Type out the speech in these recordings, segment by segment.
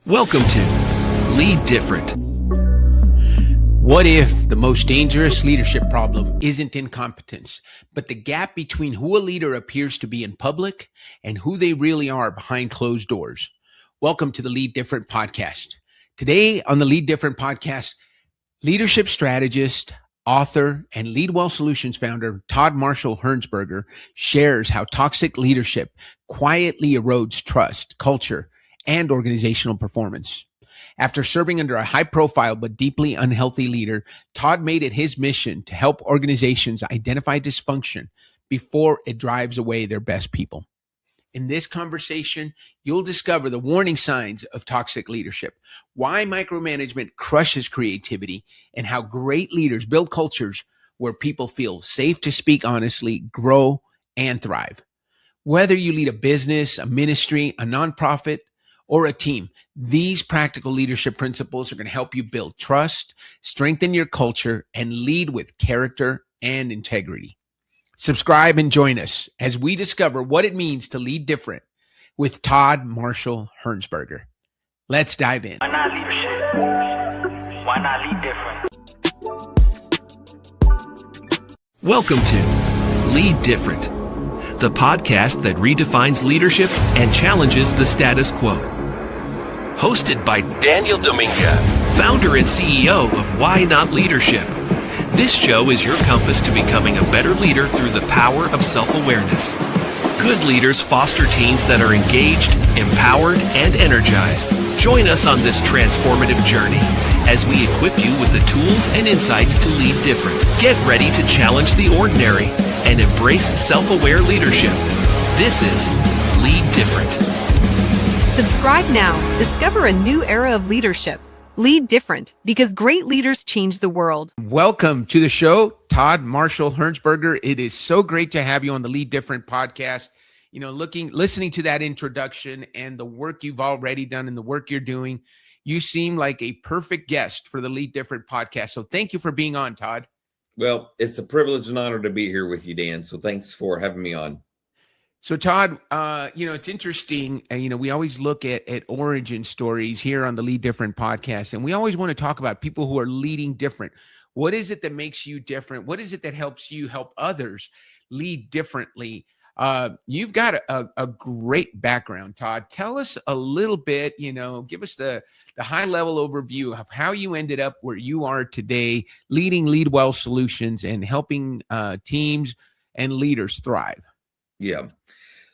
Welcome to Lead Different. What if the most dangerous leadership problem isn't incompetence, but the gap between who a leader appears to be in public and who they really are behind closed doors? Welcome to the Lead Different podcast. Today on the Lead Different podcast, leadership strategist, author, and leadwellsolutions founder Todd Hearnsberger shares how toxic leadership quietly erodes trust, culture, and organizational performance. After serving under a high-profile but deeply unhealthy leader, Todd made it his mission to help organizations identify dysfunction before it drives away their best people. In this conversation, you'll discover the warning signs of toxic leadership, why micromanagement crushes creativity, and how great leaders build cultures where people feel safe to speak honestly, grow, and thrive. Whether you lead a business, a ministry, a nonprofit, or a team, these practical leadership principles are going to help you build trust, strengthen your culture, and lead with character and integrity. Subscribe and join us as we discover what it means to lead different with Todd Hearnsberger. Let's dive in. Why not leadership? Why not lead different? Welcome to Lead Different, the podcast that redefines leadership and challenges the status quo. Hosted by Daniel Dominguez, founder and CEO of Why Not Leadership. This show is your compass to becoming a better leader through the power of self-awareness. Good leaders foster teams that are engaged, empowered, and energized. Join us on this transformative journey as we equip you with the tools and insights to lead different. Get ready to challenge the ordinary and embrace self-aware leadership. This is Lead Different. Subscribe now. Discover a new era of leadership. Lead different, because great leaders change the world. Welcome to the show, Todd Hearnsberger. It is so great to have you on the Lead Different podcast. Listening to that introduction and the work you've already done and the work you're doing, you seem like a perfect guest for the Lead Different podcast. So thank you for being on, Todd. Well, it's a privilege and honor to be here with you, Dan. So thanks for having me on. So Todd, it's interesting. We always look at origin stories here on the Lead Different podcast, and we always want to talk about people who are leading different. What is it that makes you different? What is it that helps you help others lead differently? You've got a great background, Todd. Tell us a little bit, give us the high level overview of how you ended up where you are today, leading leadwellsolutions and helping teams and leaders thrive. Yeah.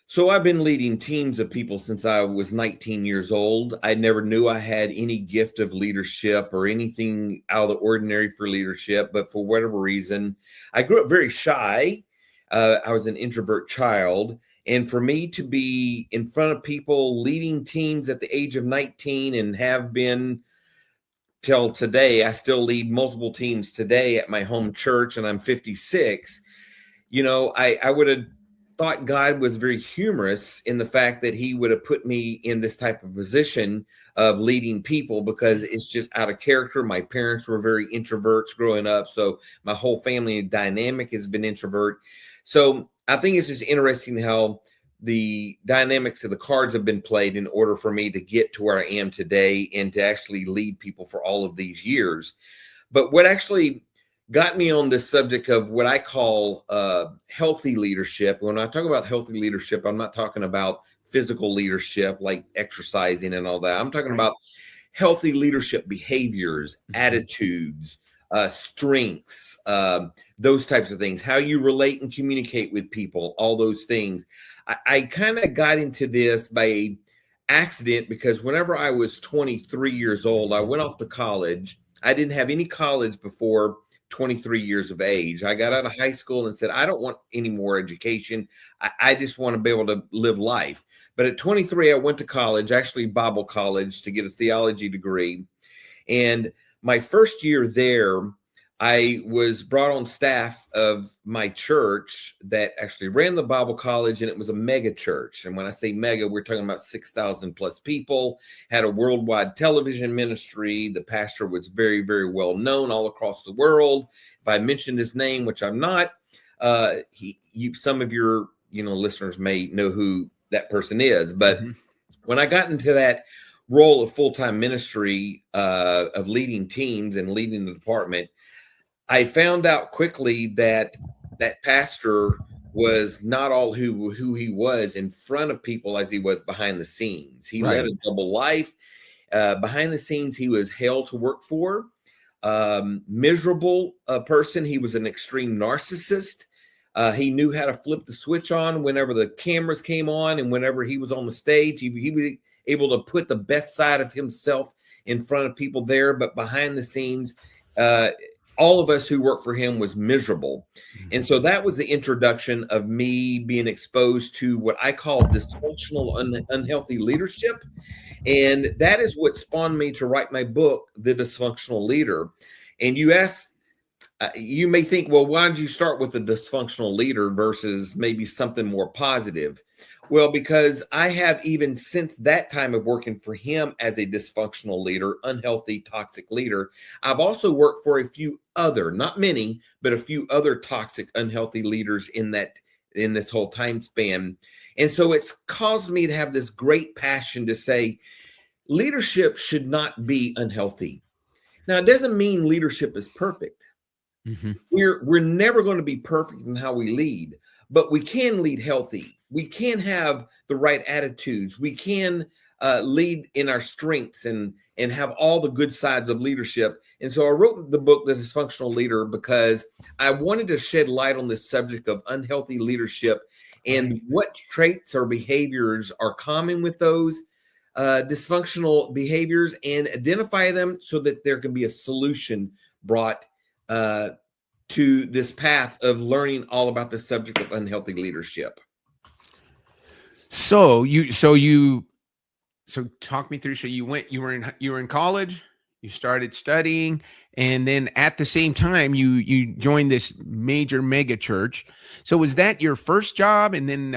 So I've been leading teams of people since I was 19 years old. I never knew I had any gift of leadership or anything out of the ordinary for leadership, but for whatever reason, I grew up very shy. I was an introvert child. And for me to be in front of people leading teams at the age of 19 and have been till today, I still lead multiple teams today at my home church, and I'm 56. I would have thought God was very humorous in the fact that he would have put me in this type of position of leading people, because it's just out of character. My parents were very introverts growing up, so my whole family dynamic has been introvert. So I think it's just interesting how the dynamics of the cards have been played in order for me to get to where I am today and to actually lead people for all of these years. But what actually got me on this subject of what I call healthy leadership. When I talk about healthy leadership, I'm not talking about physical leadership like exercising and all that. I'm talking about healthy leadership behaviors, attitudes, strengths, those types of things, how you relate and communicate with people, all those things. I kind of got into this by accident because whenever I was 23 years old, I went off to college. I didn't have any college before 23 years of age. I got out of high school and said, I don't want any more education. I just want to be able to live life. But at 23, I went to college, actually Bible college, to get a theology degree. And my first year there, I was brought on staff of my church that actually ran the Bible college, and it was a mega church. And when I say mega, we're talking about 6,000 plus people, had a worldwide television ministry. The pastor was very, very well known all across the world. If I mention his name, which I'm not, some of your listeners may know who that person is. But when I got into that role of full-time ministry, of leading teams and leading the department, I found out quickly that that pastor was not all who he was in front of people as he was behind the scenes. He led a double life. Behind the scenes, he was hell to work for, miserable person. He was an extreme narcissist. He knew how to flip the switch on whenever the cameras came on, and whenever he was on the stage, he was able to put the best side of himself in front of people there. But behind the scenes, all of us who worked for him was miserable. And so that was the introduction of me being exposed to what I call dysfunctional, unhealthy leadership. And that is what spawned me to write my book, The Dysfunctional Leader. And you ask, you may think, well, why did you start with the dysfunctional leader versus maybe something more positive? Well, because I have, even since that time of working for him as a dysfunctional leader, unhealthy, toxic leader, I've also worked for a few other, not many, but a few other toxic, unhealthy leaders in this whole time span. And so it's caused me to have this great passion to say, leadership should not be unhealthy. Now, it doesn't mean leadership is perfect. Mm-hmm. We're never going to be perfect in how we lead, but we can lead healthy. We can have the right attitudes. We can lead in our strengths and have all the good sides of leadership. And so I wrote the book, The Dysfunctional Leader, because I wanted to shed light on this subject of unhealthy leadership and what traits or behaviors are common with those dysfunctional behaviors, and identify them so that there can be a solution brought to this path of learning all about the subject of unhealthy leadership. So talk me through. So you were in college, you started studying, and then at the same time you joined this major mega church. So was that your first job? And then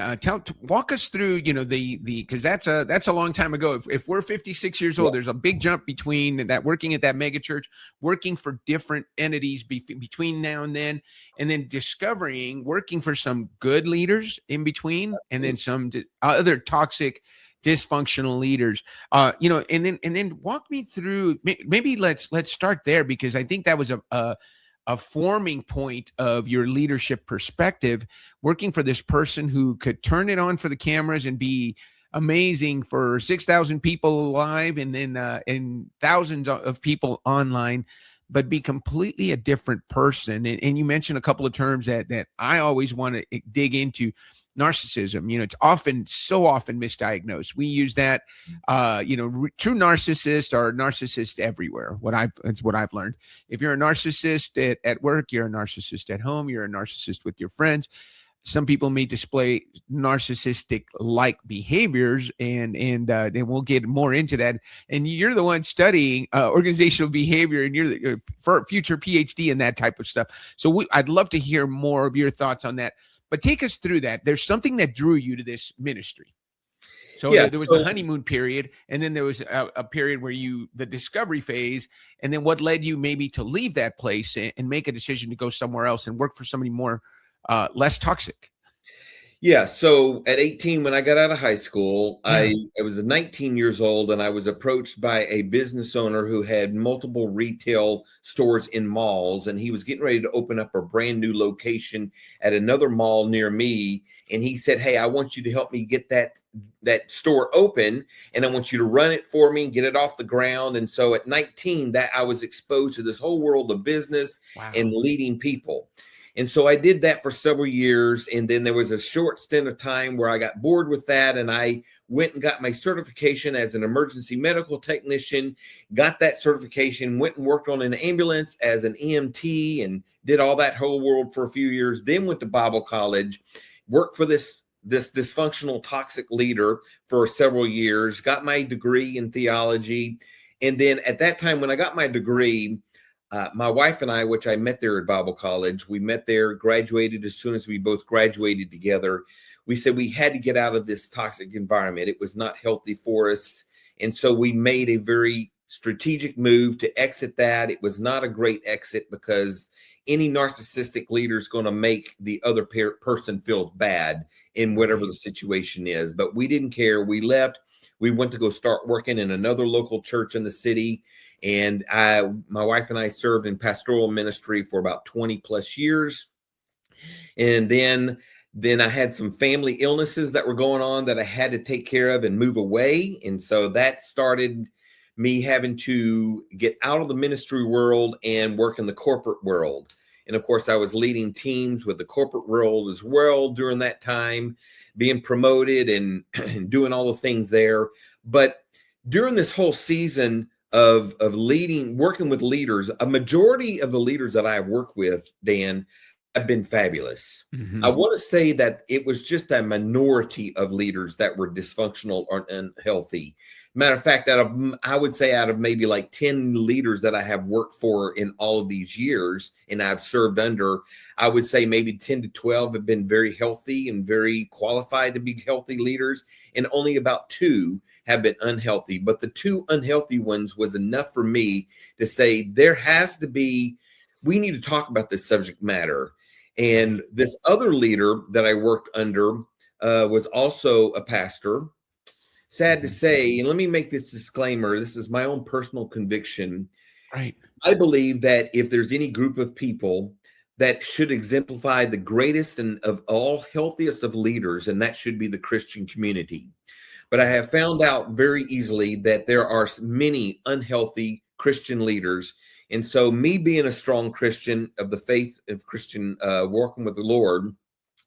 walk us through, because that's a long time ago. If we're 56 years old, there's a big jump between that, working at that mega church, working for different entities between now and then discovering, working for some good leaders in between, and then some other toxic, dysfunctional leaders, and then walk me through. Maybe let's start there, because I think that was a forming point of your leadership perspective, working for this person who could turn it on for the cameras and be amazing for 6,000 people live, and then and thousands of people online, but be completely a different person. And you mentioned a couple of terms that I always want to dig into. Narcissism, it's so often misdiagnosed. We use that, true narcissists are narcissists everywhere. That's what I've learned. If you're a narcissist at work, you're a narcissist at home, you're a narcissist with your friends. Some people may display narcissistic-like behaviors, and then we'll get more into that. And you're the one studying organizational behavior, and you're the future PhD in that type of stuff. So I'd love to hear more of your thoughts on that. But take us through that. There's something that drew you to this ministry. So there was a honeymoon period, and then there was a period where the discovery phase, and then what led you maybe to leave that place and make a decision to go somewhere else and work for somebody more, less toxic. Yeah. So at 18, when I got out of high school, I was 19 years old, and I was approached by a business owner who had multiple retail stores in malls, and he was getting ready to open up a brand new location at another mall near me. And he said, "Hey, I want you to help me get that store open, and I want you to run it for me, get it off the ground." And so at 19, that I was exposed to this whole world of business and leading people. And so I did that for several years. And then there was a short stint of time where I got bored with that. And I went and got my certification as an emergency medical technician, got that certification, went and worked on an ambulance as an EMT, and did all that whole world for a few years. Then went to Bible college, worked for this dysfunctional, toxic leader for several years, got my degree in theology. And then at that time, when I got my degree, my wife and I, which I met there at Bible college, we met there, graduated. As soon as we both graduated together, we said we had to get out of this toxic environment. It was not healthy for us. And so we made a very strategic move to exit that. It was not a great exit, because any narcissistic leader is going to make the other person feel bad in whatever the situation is. But we didn't care. We left. we went to go start working in another local church in the city. And my wife and I served in pastoral ministry for about 20 plus years. And then I had some family illnesses that were going on that I had to take care of and move away. And so that started me having to get out of the ministry world and work in the corporate world. And of course, I was leading teams with the corporate world as well during that time, being promoted and doing all the things there. But during this whole season of working with leaders, a majority of the leaders that I have worked with, Dan, have been fabulous. Mm-hmm. I want to say that it was just a minority of leaders that were dysfunctional or unhealthy. Matter of fact, I would say out of maybe like 10 leaders that I have worked for in all of these years and I've served under, I would say maybe 10 to 12 have been very healthy and very qualified to be healthy leaders. And only about 2 have been unhealthy. But the 2 unhealthy ones was enough for me to say we need to talk about this subject matter. And this other leader that I worked under was also a pastor. Sad to say, and let me make this disclaimer, this is my own personal conviction. Right. I believe that if there's any group of people that should exemplify the greatest and of all healthiest of leaders, and that should be the Christian community. But I have found out very easily that there are many unhealthy Christian leaders. And so me being a strong Christian of the faith of Christian, walking with the Lord,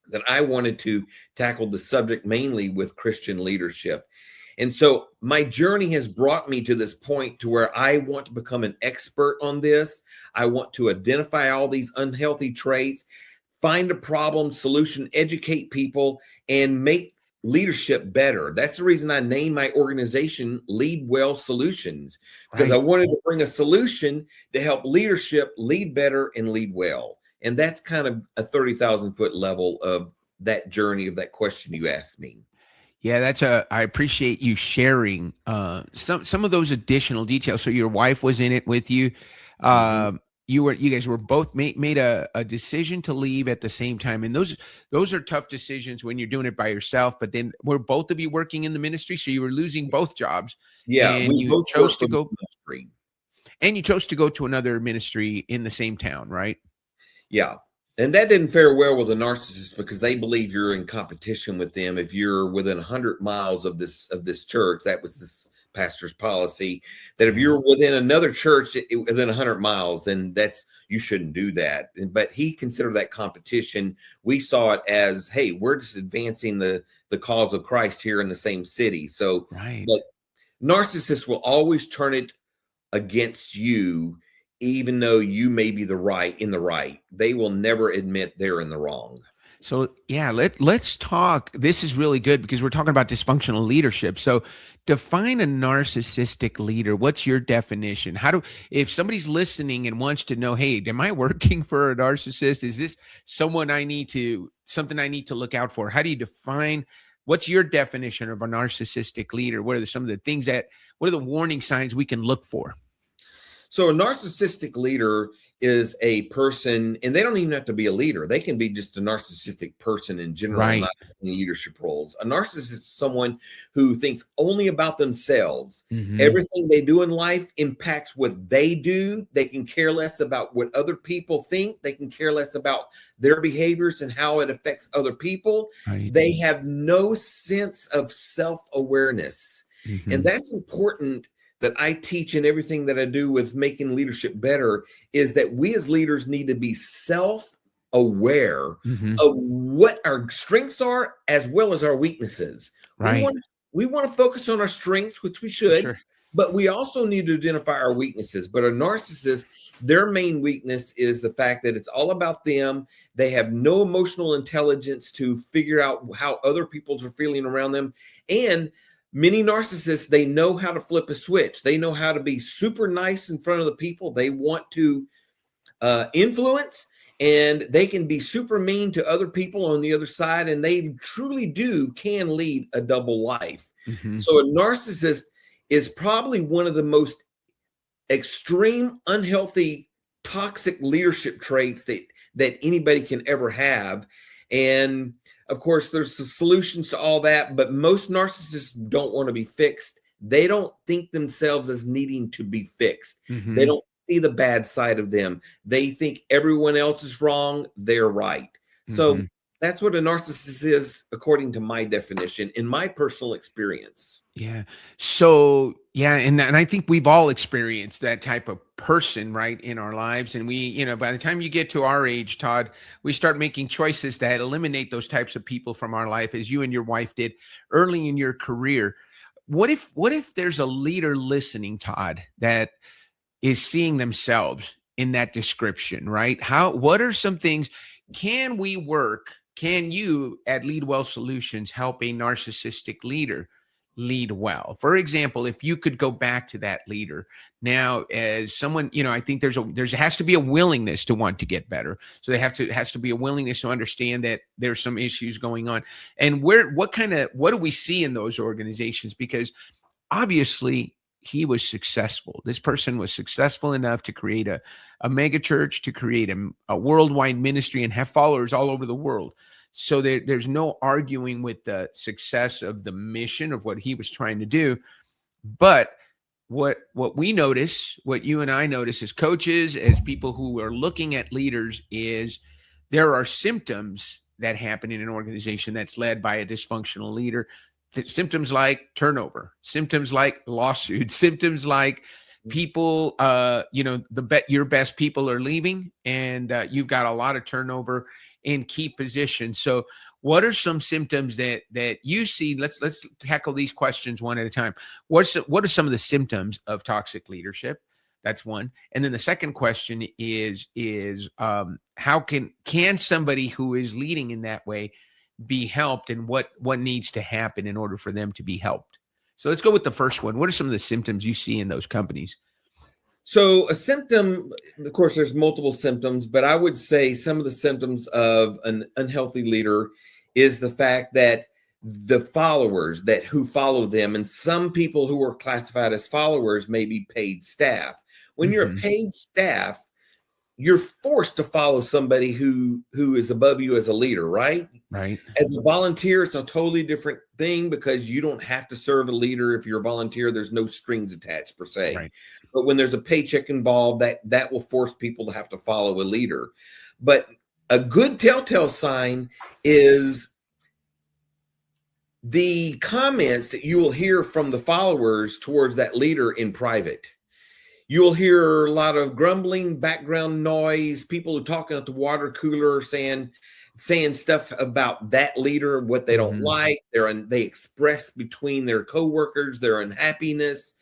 that I wanted to tackle the subject mainly with Christian leadership. And so my journey has brought me to this point to where I want to become an expert on this. I want to identify all these unhealthy traits, find a problem, solution, educate people, and make leadership better. That's the reason I named my organization Leadwellsolutions, because I wanted to bring a solution to help leadership lead better and lead well. And that's kind of a 30,000 foot level of that journey of that question you asked me. Yeah, I appreciate you sharing some of those additional details. So your wife was in it with you. You guys were both made a decision to leave at the same time. And those are tough decisions when you're doing it by yourself, but then were both of you working in the ministry. So you were losing both jobs. Yeah. And you chose to go to another ministry in the same town, right? Yeah. And that didn't fare well with a narcissist because they believe you're in competition with them. If you're within 100 miles of this church, that was this pastor's policy, that if you're within another church within 100 miles, then you shouldn't do that. But he considered that competition. We saw it as, hey, we're just advancing the cause of Christ here in the same city. So, but narcissists will always turn it against you. Even though you may be in the right, they will never admit they're in the wrong. So yeah, let's talk. This is really good because we're talking about dysfunctional leadership. So define a narcissistic leader. What's your definition? If somebody's listening and wants to know, hey, am I working for a narcissist? Is this something I need to look out for? How do you define? What's your definition of a narcissistic leader? What are some of the things what are the warning signs we can look for? So a narcissistic leader is a person, and they don't even have to be a leader. They can be just a narcissistic person in general, not in leadership roles. A narcissist is someone who thinks only about themselves. Mm-hmm. Everything they do in life impacts what they do. They can care less about what other people think. They can care less about their behaviors and how it affects other people. Right. They have no sense of self-awareness. Mm-hmm. And that's important that I teach in everything that I do with making leadership better, is that we as leaders need to be self-aware of what our strengths are as well as our weaknesses. Right. We want to focus on our strengths, which we should, but we also need to identify our weaknesses. But a narcissist, their main weakness is the fact that it's all about them. They have no emotional intelligence to figure out how other people are feeling around them. And many narcissists, they know how to flip a switch. They know how to be super nice in front of the people they want to influence, and they can be super mean to other people on the other side, and they truly can lead a double life. Mm-hmm. So a narcissist is probably one of the most extreme, unhealthy, toxic leadership traits that anybody can ever have. And of course, there's the solutions to all that, but most narcissists don't want to be fixed. They don't think themselves as needing to be fixed. Mm-hmm. They don't see the bad side of them. They think everyone else is wrong, they're right. So that's what a narcissist is, according to my definition, in my personal experience. Yeah. So, yeah. And I think we've all experienced that type of person, right, in our lives. And we, by the time you get to our age, Todd, we start making choices that eliminate those types of people from our life, as you and your wife did early in your career. What if there's a leader listening, Todd, that is seeing themselves in that description, right? What are some things can you at Leadwell Solutions help a narcissistic leader lead well? For example, if you could go back to that leader now as someone, I think there has to be a willingness to want to get better. So has to be a willingness to understand that there's some issues going on. And what do we see in those organizations? Because obviously he was successful. This person was successful enough to create a mega church, to create a worldwide ministry and have followers all over the world. So there's no arguing with the success of the mission of what he was trying to do. But what we notice, what you and I notice as coaches, as people who are looking at leaders, is there are symptoms that happen in an organization that's led by a dysfunctional leader. Symptoms like turnover, symptoms like lawsuits, symptoms like people, your best people are leaving, and you've got a lot of turnover in key positions. So what are some symptoms that you see? Let's tackle these questions one at a time. What are some of the symptoms of toxic leadership? That's one. And then the second question is how can somebody who is leading in that way be helped, and what needs to happen in order for them to be helped? So let's go with the first one. What are some of the symptoms you see in those companies? So a symptom, of course, there's multiple symptoms, but I would say some of the symptoms of an unhealthy leader is the fact that the followers who follow them, and some people who are classified as followers may be paid staff. When you're a paid staff, you're forced to follow somebody who is above you as a leader, right? Right. As a volunteer, it's a totally different thing, because you don't have to serve a leader. If you're a volunteer, there's no strings attached per se. Right. But when there's a paycheck involved, that will force people to have to follow a leader. But a good telltale sign is the comments that you will hear from the followers towards that leader in private. You'll hear a lot of grumbling, background noise, people who talking at the water cooler saying stuff about that leader, what they don't like. They express between their coworkers their unhappiness.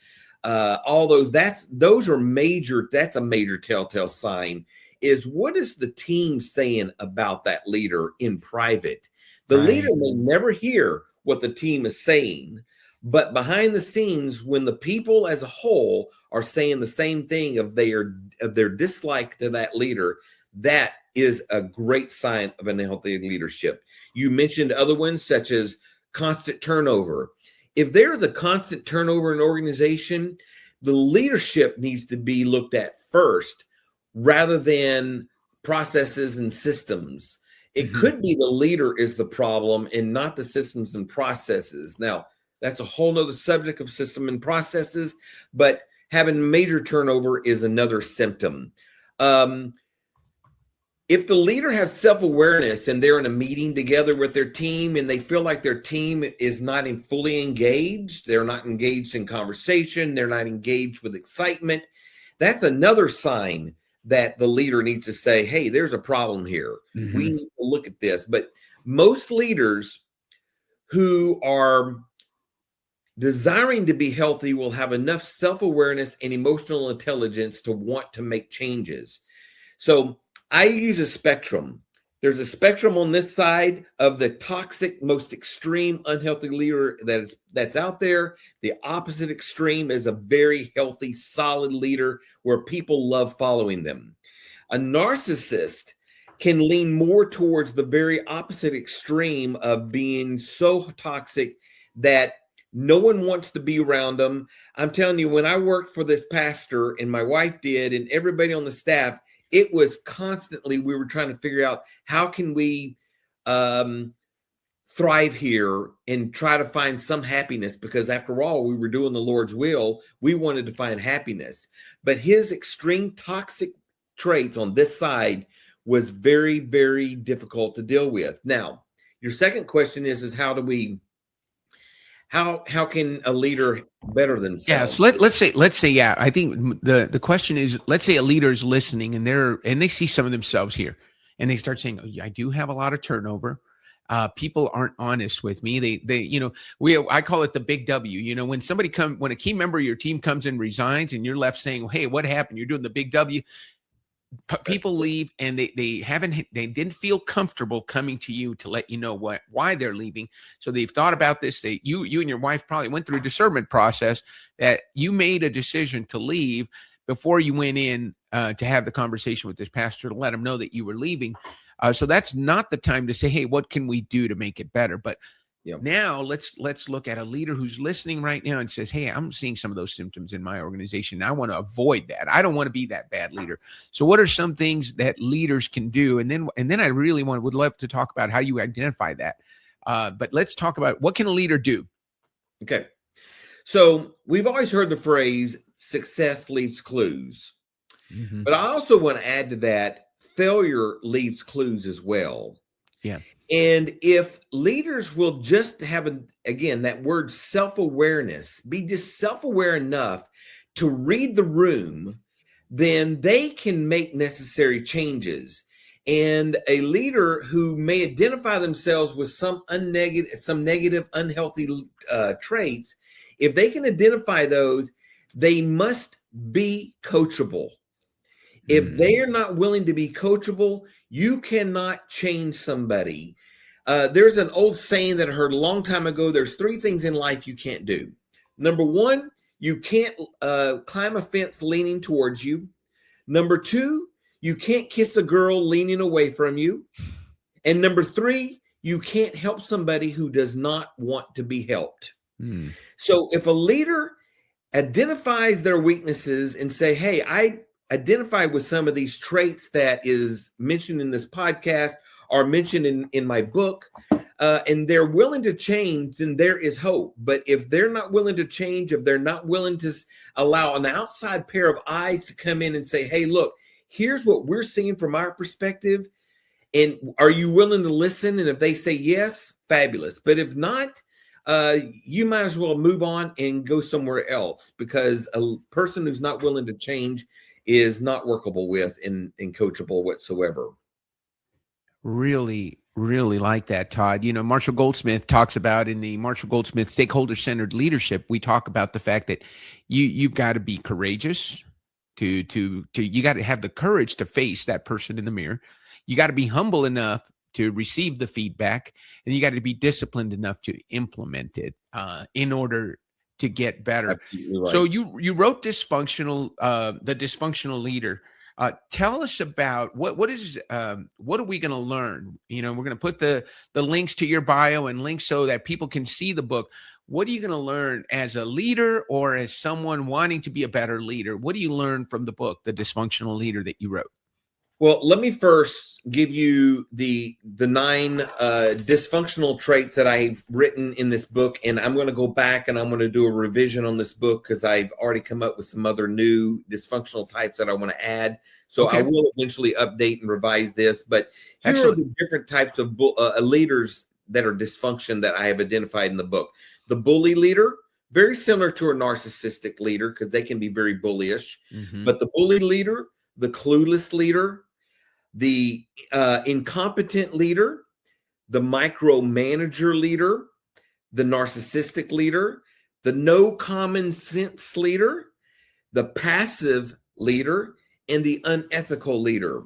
All those. That's a major telltale sign. Is what is the team saying about that leader in private? The leader may never hear what the team is saying, but behind the scenes, when the people as a whole are saying the same thing of their dislike to that leader, that is a great sign of unhealthy leadership. You mentioned other ones such as constant turnover. If there is a constant turnover in an organization, the leadership needs to be looked at first rather than processes and systems. It could be the leader is the problem and not the systems and processes. Now, that's a whole nother subject of system and processes, but having major turnover is another symptom. If the leader has self-awareness and they're in a meeting together with their team and they feel like their team is not fully engaged, they're not engaged in conversation, they're not engaged with excitement, that's another sign that the leader needs to say, hey, there's a problem here. We need to look at this. But most leaders who are desiring to be healthy will have enough self-awareness and emotional intelligence to want to make changes. So I use a spectrum. There's a spectrum on this side of the toxic, most extreme, unhealthy leader that's out there. The opposite extreme is a very healthy, solid leader where people love following them. A narcissist can lean more towards the very opposite extreme of being so toxic that no one wants to be around them. I'm telling you, when I worked for this pastor and my wife did, and everybody on the staff, it was constantly, we were trying to figure out how can we thrive here and try to find some happiness, because after all, we were doing the Lord's will. We wanted to find happiness, but his extreme toxic traits on this side was very, very difficult to deal with. Now, your second question is how can a leader better themselves? Yeah, so let's say, yeah, I think the question is, let's say a leader is listening and they see some of themselves here, and they start saying, oh, I do have a lot of turnover. People aren't honest with me. I call it the big W. When when a key member of your team comes and resigns, and you're left saying, hey, what happened? You're doing the big W. People leave, and they didn't feel comfortable coming to you to let you know why they're leaving. So they've thought about this. You and your wife probably went through a discernment process that you made a decision to leave before you went in to have the conversation with this pastor to let him know that you were leaving. So that's not the time to say, hey, what can we do to make it better? But now let's look at a leader who's listening right now and says, hey, I'm seeing some of those symptoms in my organization. I want to avoid that. I don't want to be that bad leader. So what are some things that leaders can do? And then I really would love to talk about how you identify that. But let's talk about, what can a leader do? Okay. So we've always heard the phrase, success leaves clues. Mm-hmm. But I also want to add to that, failure leaves clues as well. Yeah. And if leaders will just have, again, that word self-awareness, be just self-aware enough to read the room, then they can make necessary changes. And a leader who may identify themselves with some negative, unhealthy traits, if they can identify those, they must be coachable. If they are not willing to be coachable, you cannot change somebody. There's an old saying that I heard a long time ago. There's 3 things in life you can't do. Number 1, you can't climb a fence leaning towards you. Number 2, you can't kiss a girl leaning away from you. And number 3, you can't help somebody who does not want to be helped. So if a leader identifies their weaknesses and say, hey, I identify with some of these traits that is mentioned in this podcast or mentioned in my book, and they're willing to change, then there is hope. But if they're not willing to change, if they're not willing to allow an outside pair of eyes to come in and say, hey, look, here's what we're seeing from our perspective, and are you willing to listen? And if they say yes, fabulous. But if not, you might as well move on and go somewhere else, because a person who's not willing to change is not workable with and coachable whatsoever. Really, really like that, Todd. Marshall Goldsmith talks about, in the Marshall Goldsmith Stakeholder-Centered Leadership, we talk about the fact that you've got to be courageous you got to have the courage to face that person in the mirror. You got to be humble enough to receive the feedback, and you got to be disciplined enough to implement it in order to get better. Right. So you wrote Dysfunctional, the Dysfunctional Leader. Tell us about what are we going to learn? We're going to put the links to your bio and links so that people can see the book. What are you going to learn as a leader or as someone wanting to be a better leader? What do you learn from the book, The Dysfunctional Leader, that you wrote? Well, let me first give you the 9 dysfunctional traits that I've written in this book. And I'm going to go back and I'm going to do a revision on this book, because I've already come up with some other new dysfunctional types that I want to add. So okay. I will eventually update and revise this. But here are the different types of leaders that are dysfunction that I have identified in the book. The bully leader, very similar to a narcissistic leader, because they can be very bullyish. Mm-hmm. But the bully leader, the clueless leader, the incompetent leader, the micromanager leader, the narcissistic leader, the no common sense leader, the passive leader, and the unethical leader.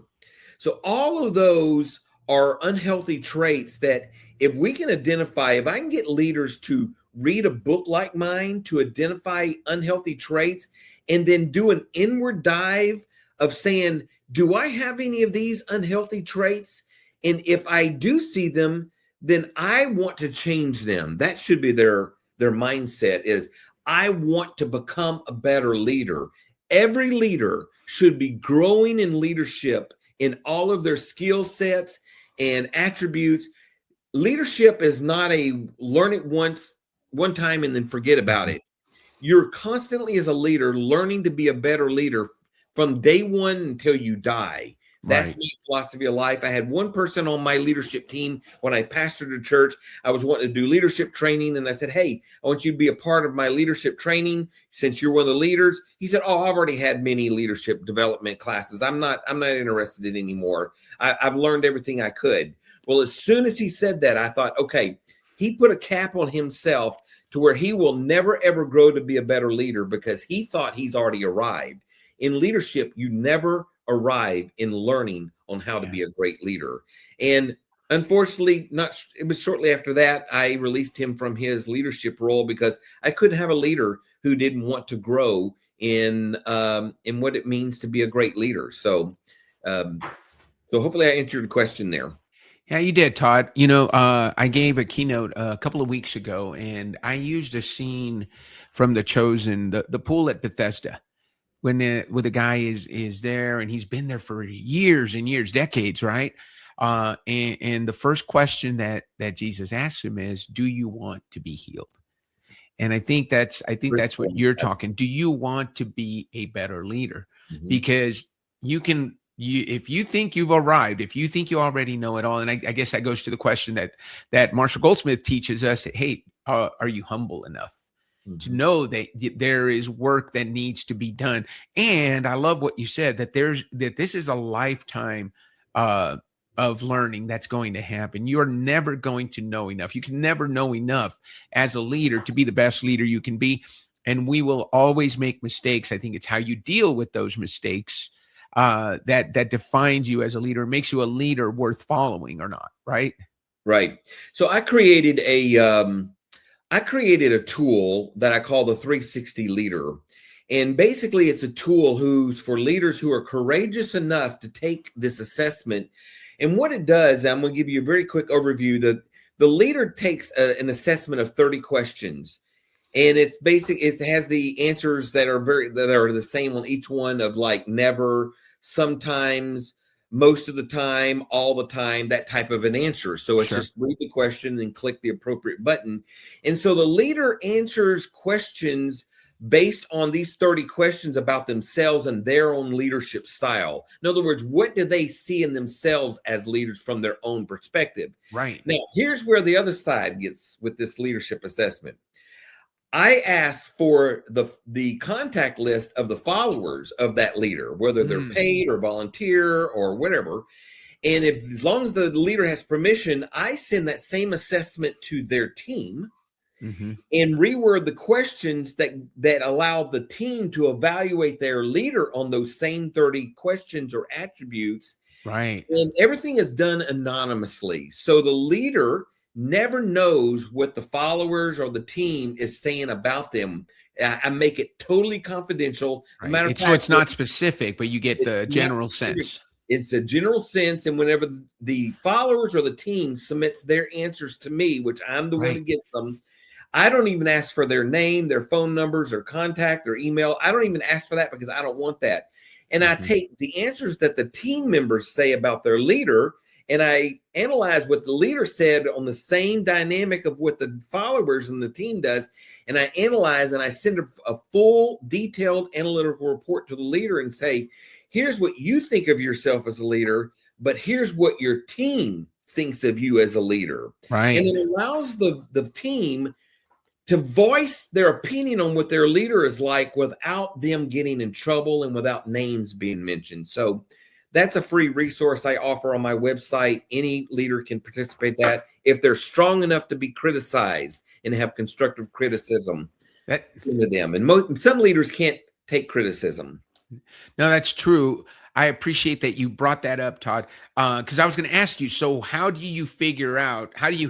So all of those are unhealthy traits that if we can identify, if I can get leaders to read a book like mine to identify unhealthy traits and then do an inward dive of saying, do I have any of these unhealthy traits? And if I do see them, then I want to change them. That should be their mindset, is I want to become a better leader. Every leader should be growing in leadership in all of their skill sets and attributes. leadership is not a learn it one time and then forget about it. You're constantly as a leader learning to be a better leader from day one until you die. That's Right. my philosophy of life. I had one person on my leadership team when I pastored a church. I was wanting to do leadership training, and I said, "Hey, I want you to be a part of my leadership training since you're one of the leaders." He said, "Oh, I've already had many leadership development classes. I'm not interested in anymore. I've learned everything I could." Well, as soon as he said that, I thought, okay, he put a cap on himself to where he will never, ever grow to be a better leader because he thought he's already arrived. In leadership, you never arrive in learning on how to be a great leader. And unfortunately, it was shortly after that, I released him from his leadership role because I couldn't have a leader who didn't want to grow in what it means to be a great leader. So hopefully I answered the question there. Yeah, you did, Todd. I gave a keynote a couple of weeks ago, and I used a scene from The Chosen, the pool at Bethesda, when the guy is there, and he's been there for years and years, decades, right? And the first question that Jesus asks him is, "Do you want to be healed?" And I think that's what you're talking. Do you want to be a better leader? Mm-hmm. Because if you think you've arrived, if you think you already know it all, and I guess that goes to the question that Marshall Goldsmith teaches us, hey, are you humble enough to know that there is work that needs to be done? And I love what you said, that this is a lifetime of learning that's going to happen. You're never going to know enough. You can never know enough as a leader to be the best leader you can be. And we will always make mistakes. I think it's how you deal with those mistakes that defines you as a leader, makes you a leader worth following or not, right? Right. So I created a tool that I call the 360 Leader. And basically it's a tool who's for leaders who are courageous enough to take this assessment. And what it does, I'm going to give you a very quick overview. The leader takes an assessment of 30 questions. And it's basic. It has the answers that are the same on each one, of like never, sometimes, most of the time, all the time, that type of an answer. So it's just read the question and click the appropriate button. And so the leader answers questions based on these 30 questions about themselves and their own leadership style. In other words, what do they see in themselves as leaders from their own perspective? Right. Now, here's where the other side gets with this leadership assessment. I ask for the contact list of the followers of that leader, whether they're paid or volunteer or whatever. And as long as the leader has permission, I send that same assessment to their team and reword the questions that allow the team to evaluate their leader on those same 30 questions or attributes. Right. And everything is done anonymously. So the leader never knows what the followers or the team is saying about them. I make it totally confidential. Right. No matter of fact, so it's not specific, but you get the general sense. It's a general sense. And whenever the followers or the team submits their answers to me, which I'm the one who gets them, I don't even ask for their name, their phone numbers, their contact, their email. I don't even ask for that because I don't want that. And I take the answers that the team members say about their leader, and I analyze what the leader said on the same dynamic of what the followers and the team does. And I analyze and I send a full, detailed analytical report to the leader and say, here's what you think of yourself as a leader, but here's what your team thinks of you as a leader. Right. And it allows the team to voice their opinion on what their leader is like without them getting in trouble and without names being mentioned. So that's a free resource I offer on my website. Any leader can participate in that if they're strong enough to be criticized and have constructive criticism into them. And some leaders can't take criticism. No, that's true. I appreciate that you brought that up, Todd, because I was going to ask you, so how do you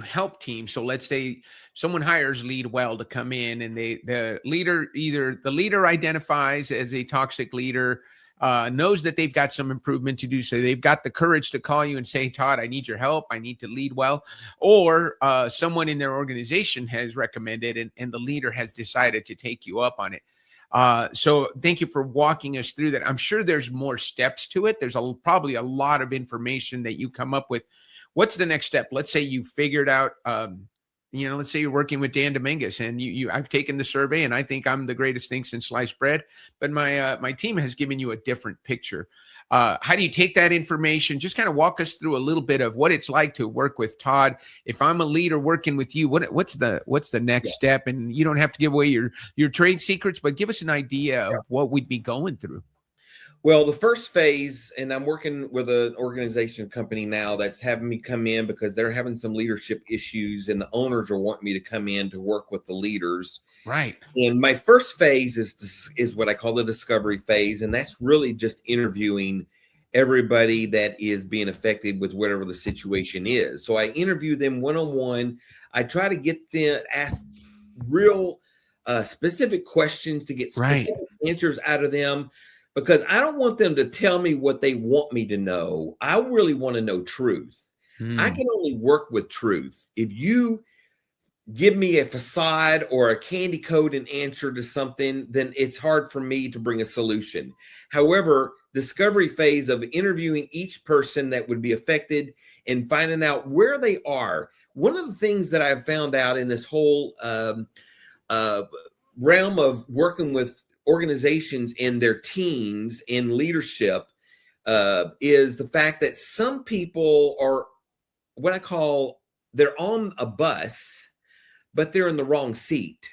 help teams? So let's say someone hires LeadWell to come in, and the leader identifies as a toxic leader, knows that they've got some improvement to do. So they've got the courage to call you and say, Todd, I need your help. I need to lead well. Or someone in their organization has recommended and the leader has decided to take you up on it. So thank you for walking us through that. I'm sure there's more steps to it. There's probably a lot of information that you come up with what's the next step? Let's say you figured out, let's say you're working with Dan Dominguez, and I've taken the survey, and I think I'm the greatest thing since sliced bread, but my team has given you a different picture. How do you take that information? Just kind of walk us through a little bit of what it's like to work with Todd. If I'm a leader working with you, what's the next step? And you don't have to give away your trade secrets, but give us an idea of what we'd be going through. Well, the first phase, and I'm working with an organization company now that's having me come in because they're having some leadership issues, and the owners are wanting me to come in to work with the leaders. Right. And my first phase is what I call the discovery phase, and that's really just interviewing everybody that is being affected with whatever the situation is. So I interview them one-on-one. I try to get them ask real specific questions to get specific answers out of them, because I don't want them to tell me what they want me to know. I really want to know truth. I can only work with truth. If you give me a facade or a candy coated answer to something, then it's hard for me to bring a solution. However, discovery phase of interviewing each person that would be affected and finding out where they are. One of the things that I've found out in this whole realm of working with organizations and their teams in leadership is the fact that some people are what I call, they're on a bus, but they're in the wrong seat.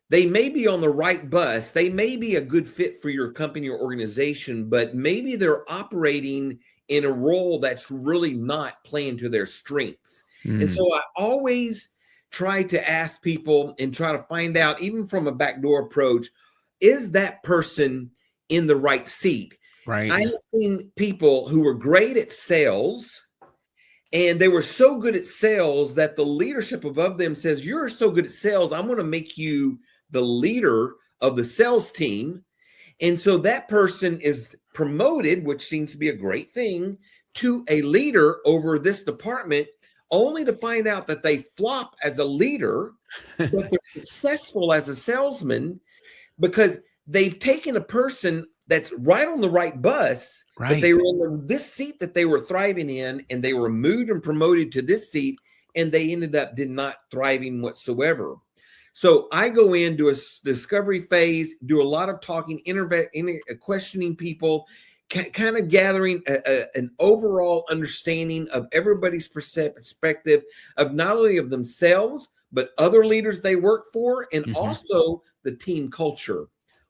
They may be on the right bus. They may be a good fit for your company or organization, but maybe they're operating in a role that's really not playing to their strengths. And so I always try to ask people and try to find out, even from a backdoor approach, is that person in the right seat? Right. I have seen people who were great at sales, and they were so good at sales that the leadership above them says, you're so good at sales, I'm going to make you the leader of the sales team. And so that person is promoted, which seems to be a great thing, to a leader over this department, only to find out that they flop as a leader, but they're successful as a salesman, because they've taken a person that's right on the right bus, but they were in this seat that they were thriving in, and they were moved and promoted to this seat, and they ended up not thriving whatsoever. So I go into a discovery phase, do a lot of talking, questioning people, kind of gathering an overall understanding of everybody's perspective of not only of themselves, but other leaders they work for, and also the team culture.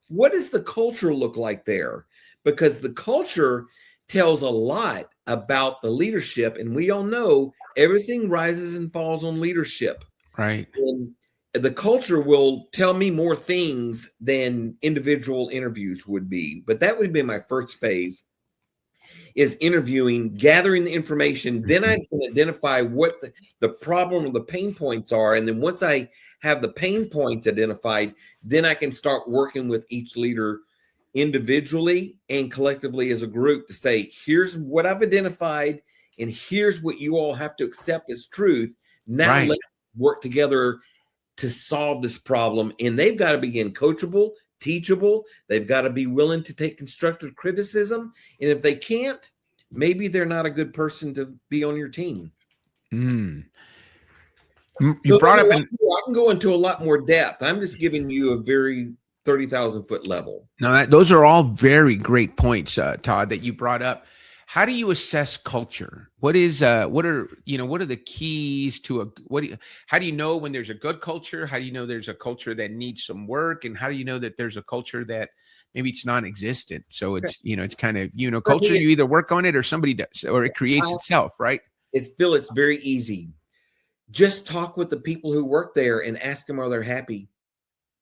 What does the culture look like there? Because the culture tells a lot about the leadership, and we all know everything rises and falls on leadership. Right. And the culture will tell me more things than individual interviews would be. But that would be my first phase, is interviewing, gathering the information. Then I can identify what the problem or the pain points are. And then once I have the pain points identified, then I can start working with each leader individually and collectively as a group to say, here's what I've identified, and here's what you all have to accept as truth. Now let's work together to solve this problem. And they've got to begin coachable, teachable. They've got to be willing to take constructive criticism. And if they can't, maybe they're not a good person to be on your team. You So brought up I can go into a lot more depth. I'm just giving you a very 30,000 foot level. No, those are all very great points, Todd, that you brought up. How do you assess culture? What are the keys to how do you know when there's a good culture? How do you know there's a culture that needs some work? And how do you know that there's a culture that maybe it's non-existent? So it's, it's kind of, culture, you either work on it or somebody does, or it creates itself, right? It's very easy. Just talk with the people who work there and ask them, are they happy?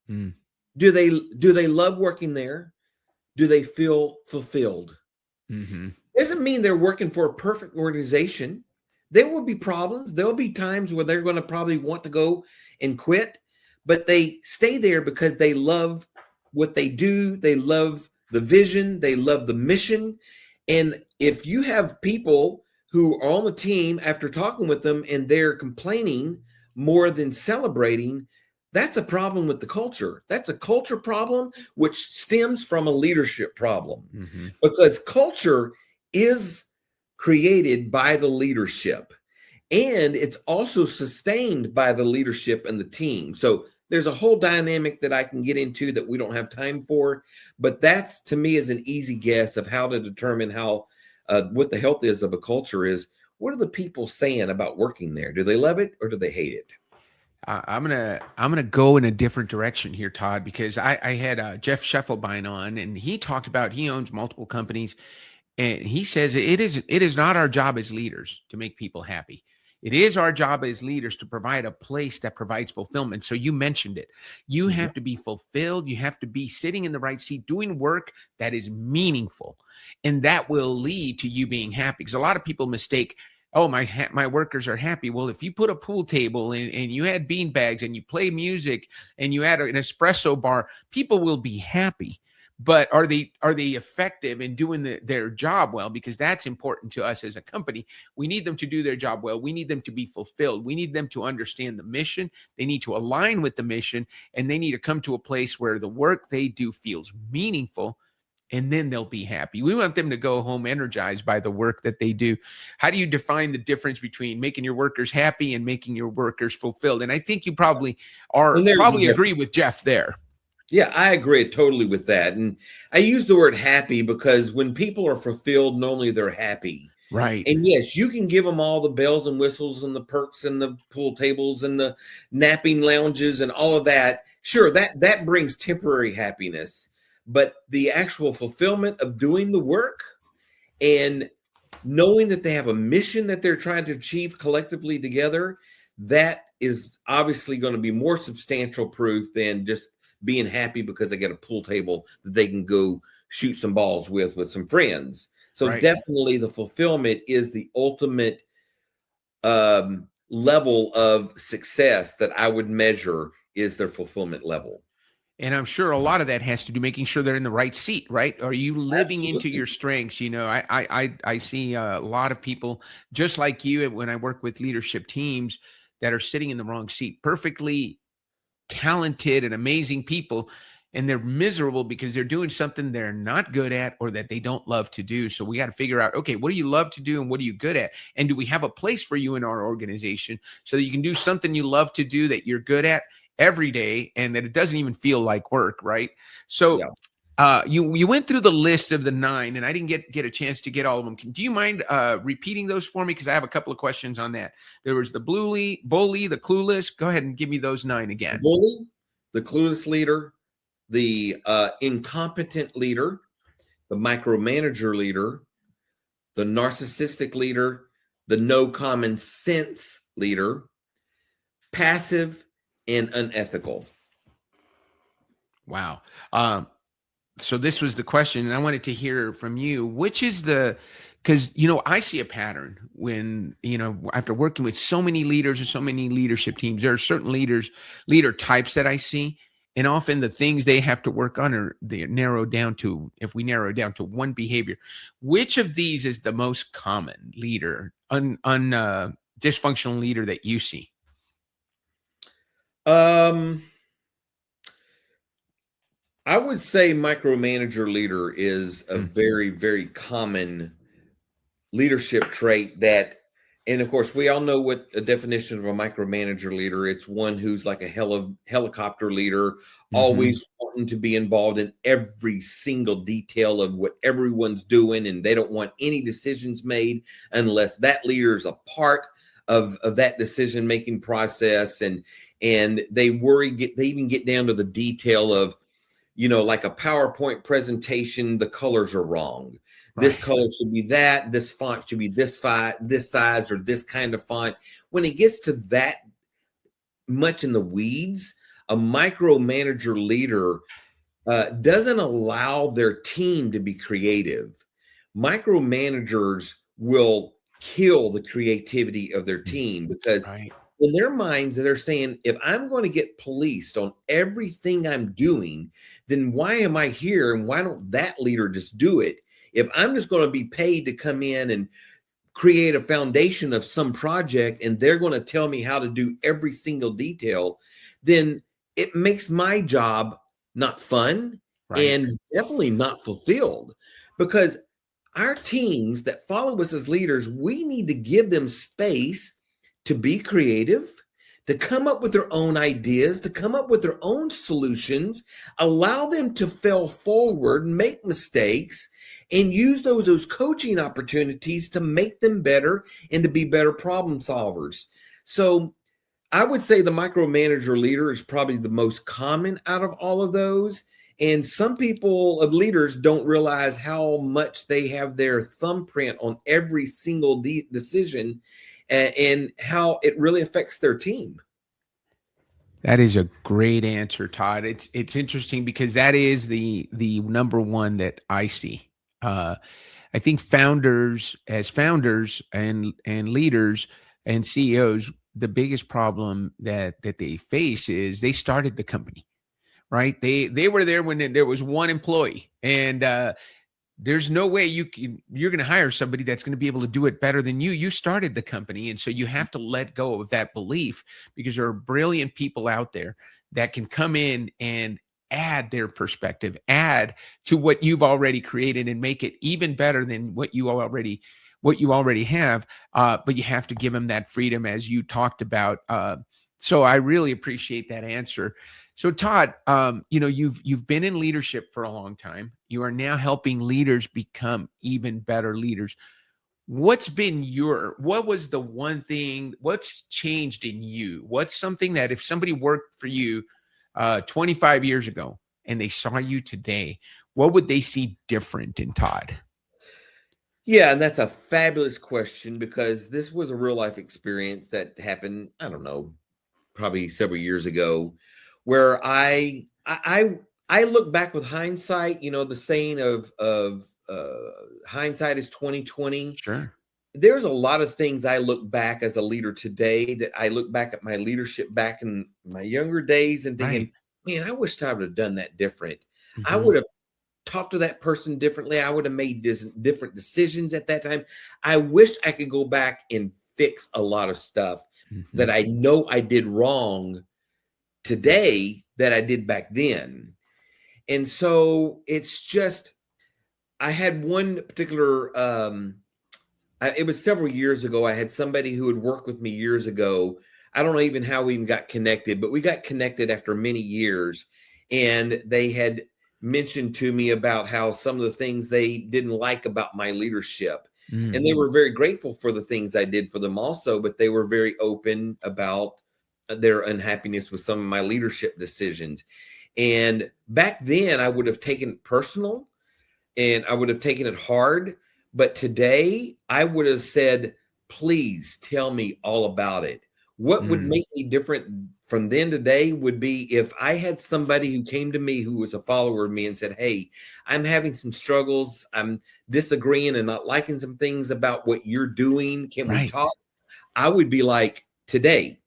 Do they love working there? Do they feel fulfilled? Doesn't mean they're working for a perfect organization. There will be problems. There'll be times where they're going to probably want to go and quit, but they stay there because they love what they do. They love the vision. They love the mission. And if you have people who are on the team after talking with them and they're complaining more than celebrating, that's a problem with the culture. That's a culture problem, which stems from a leadership problem, because culture is created by the leadership. and it's also sustained by the leadership and the team. So there's a whole dynamic that I can get into that we don't have time for, but that's, to me, is an easy guess of how to determine how what the health is of a culture is. What are the people saying about working there? Do they love it or do they hate it? I'm gonna go in a different direction here, Todd, because I had Jeff Scheffelbein on, and he talked about he owns multiple companies, and he says it is not our job as leaders to make people happy. It is our job as leaders to provide a place that provides fulfillment. So you mentioned it. You have to be fulfilled. You have to be sitting in the right seat, doing work that is meaningful, and that will lead to you being happy. Because a lot of people mistake, oh, my workers are happy. Well, if you put a pool table and you add bean bags and you play music and you add an espresso bar, people will be happy. But are they effective in doing their job well? Because that's important to us as a company. We need them to do their job well. We need them to be fulfilled. We need them to understand the mission. They need to align with the mission, and they need to come to a place where the work they do feels meaningful, and then they'll be happy. We want them to go home energized by the work that they do. How do you define the difference between making your workers happy and making your workers fulfilled? And I think you probably agree with Jeff there. Yeah, I agree totally with that. And I use the word happy because when people are fulfilled, normally they're happy. Right. And yes, you can give them all the bells and whistles and the perks and the pool tables and the napping lounges and all of that. Sure, that brings temporary happiness. But the actual fulfillment of doing the work and knowing that they have a mission that they're trying to achieve collectively together, that is obviously going to be more substantial proof than just being happy because they get a pool table that they can go shoot some balls with some friends. So Definitely the fulfillment is the ultimate level of success that I would measure is their fulfillment level. And I'm sure a lot of that has to do making sure they're in the right seat, right? Are you living into your strengths? You know, I see a lot of people just like you when I work with leadership teams that are sitting in the wrong seat, perfectly talented and amazing people, and they're miserable because they're doing something they're not good at or that they don't love to do. So we got to figure out, okay, what do you love to do and what are you good at? And do we have a place for you in our organization so that you can do something you love to do that you're good at every day and that it doesn't even feel like work, right? So you went through the list of the 9, and I didn't get a chance to get all of them. Do you mind repeating those for me? Because I have a couple of questions on that. There was the bully, the clueless. Go ahead and give me those 9 again. The bully, the clueless leader, the incompetent leader, the micromanager leader, the narcissistic leader, the no common sense leader, passive, and unethical. Wow. So this was the question, and I wanted to hear from you, which is because, I see a pattern when, after working with so many leaders and so many leadership teams, there are certain leader types that I see, and often the things they have to work on if we narrow down to one behavior, which of these is the most common leader, dysfunctional leader that you see? I would say micromanager leader is a very, very common leadership trait that, and of course, we all know what a definition of a micromanager leader. It's one who's like a helicopter leader, always wanting to be involved in every single detail of what everyone's doing, and they don't want any decisions made unless that leader is a part of that decision-making process. And they even get down to the detail of, like a PowerPoint presentation, the colors are wrong. Right. This color should be that. This font should be this size or this kind of font. When it gets to that much in the weeds, a micromanager leader doesn't allow their team to be creative. Micromanagers will kill the creativity of their team because in their minds, they're saying, if I'm going to get policed on everything I'm doing, then why am I here? And why don't that leader just do it? If I'm just going to be paid to come in and create a foundation of some project, and they're going to tell me how to do every single detail, then it makes my job not fun and definitely not fulfilled. Because our teams that follow us as leaders, we need to give them space to be creative, to come up with their own ideas, to come up with their own solutions, allow them to fail forward, make mistakes, and use those coaching opportunities to make them better and to be better problem solvers. So I would say the micromanager leader is probably the most common out of all of those. And some people of leaders don't realize how much they have their thumbprint on every single decision and how it really affects their team. That is a great answer, Todd. It's interesting because that is the number one that I see. I think founders and leaders and CEOs, the biggest problem that they face is they started the company, right? They were there when there was one employee, and there's no way you're going to hire somebody that's going to be able to do it better than you. You started the company. And so you have to let go of that belief, because there are brilliant people out there that can come in and add their perspective, add to what you've already created and make it even better than what you already have. But you have to give them that freedom, as you talked about. So I really appreciate that answer. So Todd, you've been in leadership for a long time. You are now helping leaders become even better leaders. What was the one thing, what's changed in you? What's something that if somebody worked for you 25 years ago and they saw you today, what would they see different in Todd? Yeah, and that's a fabulous question, because this was a real life experience that happened, I don't know, probably several years ago, where I look back with hindsight, the saying of hindsight is 20/20. Sure. There's a lot of things I look back as a leader today that I look back at my leadership back in my younger days and thinking, man, I wish I would have done that different. Mm-hmm. I would have talked to that person differently. I would have made different decisions at that time. I wish I could go back and fix a lot of stuff that I know I did wrong today that I did back then. And so it's just, I had one particular, it was several years ago. I had somebody who had worked with me years ago. I don't know even how we even got connected, but we got connected after many years. And they had mentioned to me about how some of the things they didn't like about my leadership. Mm-hmm. And they were very grateful for the things I did for them also, but they were very open about their unhappiness with some of my leadership decisions. And back then I would have taken it personal and I would have taken it hard. But today I would have said, please tell me all about it. What would make me different from then to today would be if I had somebody who came to me who was a follower of me and said, hey, I'm having some struggles. I'm disagreeing and not liking some things about what you're doing. Can we talk? I would be like, today,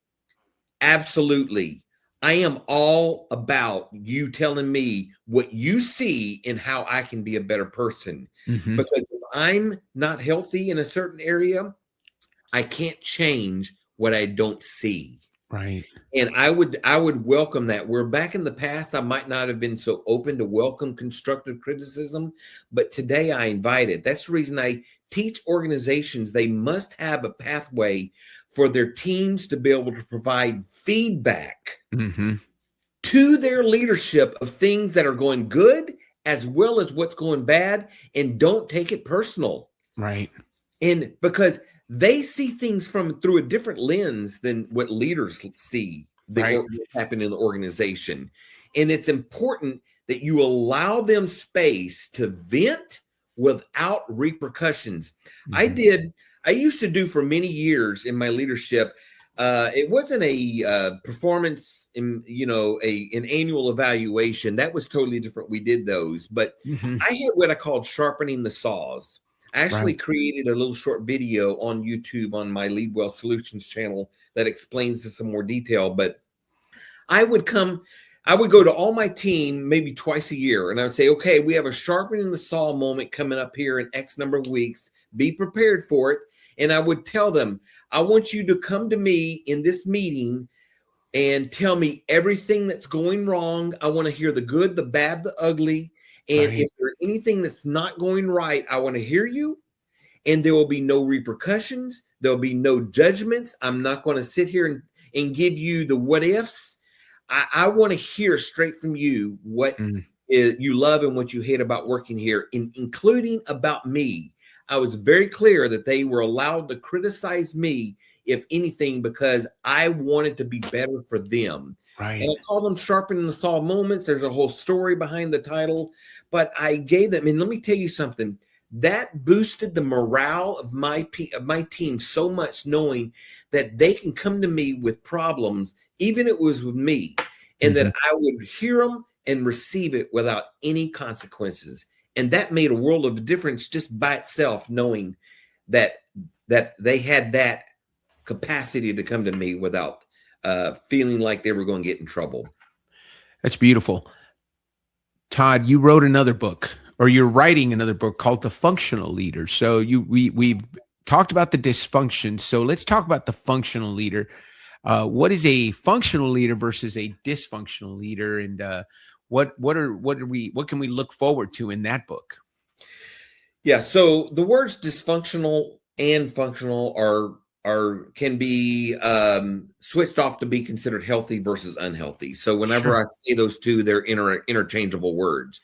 absolutely. I am all about you telling me what you see and how I can be a better person. Mm-hmm. Because if I'm not healthy in a certain area, I can't change what I don't see. Right. And I would welcome that. Where back in the past, I might not have been so open to welcome constructive criticism, but today I invite it. That's the reason I teach organizations they must have a pathway for their teams to be able to provide feedback to their leadership of things that are going good as well as what's going bad, and don't take it personal. Right. And because they see things through a different lens than what leaders see that happen in the organization. And it's important that you allow them space to vent without repercussions. Mm-hmm. I used to do for many years in my leadership. It wasn't a performance, an annual evaluation. That was totally different. We did those, but I had what I called sharpening the saws. I actually created a little short video on YouTube on my leadwellsolutions channel that explains this in more detail. But I would go to all my team maybe twice a year, and I would say, okay, we have a sharpening the saw moment coming up here in X number of weeks. Be prepared for it. And I would tell them, I want you to come to me in this meeting and tell me everything that's going wrong. I want to hear the good, the bad, the ugly. And if there's anything that's not going right, I want to hear you. and there will be no repercussions. There'll be no judgments. I'm not going to sit here and give you the what ifs. I want to hear straight from you what you love and what you hate about working here, including about me. I was very clear that they were allowed to criticize me, if anything, because I wanted to be better for them. Right. And I call them sharpening the saw moments. There's a whole story behind the title, but I gave them, and let me tell you something, that boosted the morale of my team so much, knowing that they can come to me with problems, even if it was with me, and that I would hear them and receive it without any consequences. And that made a world of difference just by itself, knowing that they had that capacity to come to me without feeling like they were going to get in trouble. That's beautiful. Todd, you wrote another book, or you're writing another book called The Functional Leader. So we've talked about the dysfunction. So let's talk about the functional leader. What is a functional leader versus a dysfunctional leader, and what can we look forward to in that book? Yeah. So the words dysfunctional and functional can be switched off to be considered healthy versus unhealthy. So whenever I say those two, they're interchangeable words.